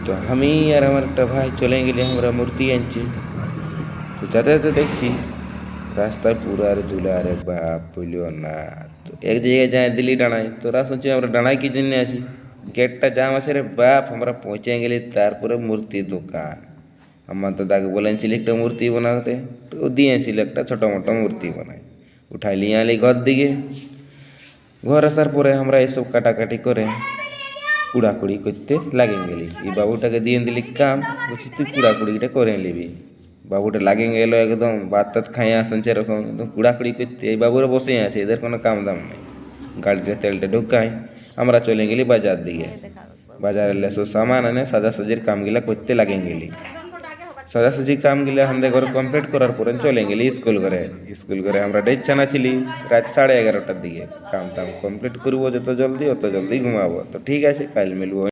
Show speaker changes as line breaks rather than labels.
তো আমি আর আমার একটা ভাই চলে গেলে আমরা মূর্তি আনছি। তো যাতে যাতে দেখছি রাস্তায় পুরো আর ধুলা, আরে বাপ বলিও না। তো এক জায়গায় যায় দিল্লি ডানায়, তোরা শুনছি আমরা ডানায় কি জন্য আছি, গেটটা জাম আছে রে বাপ। আমরা পৌঁছে গেলি তারপরে মূর্তি দোকান। আমার দাদাকে বলেছিল একটা মূর্তি বানাতে, তো ও দিয়েছিল একটা ছোটো মোটো মূর্তি বানায়। উঠাই নিয়ে আলি ঘর দিকে। ঘর আসার পরে আমরা এসব কাটাকাটি করে কুড়াকুড়ি করতে লাগে গেলি। এই বাবুটাকে দিয়ে দিলি কাম, বলছি তুই কুড়াকুড়িটা করে নিবি। বাবুটা লাগে গেল একদম ভাত টাত খাইয়ে আসেন সেরকম একদম কুড়াকুড়ি করতে। এই বাবুরা বসে আছে, এদের কোনো কাম দাম নেই। গাড়িতে তেলটা ঢুকাই, আমরা চলে গেলি বাজার দিকে। বাজারে সব সামান আনে সাজাসাজির কামগুলা করতে লাগে গেলি। সাজাসাজি কামগুলা আমাদের ঘরে কমপ্লিট করার পরে চলে গেলি স্কুল ঘরে। স্কুল ঘরে আমরা ডেট ছিলি রাত 11:30টার দিকে। কাম টাম কমপ্লিট করবো যত জলদি অত জলদি ঘুমাবো। তো ঠিক আছে, কাল মিলবো।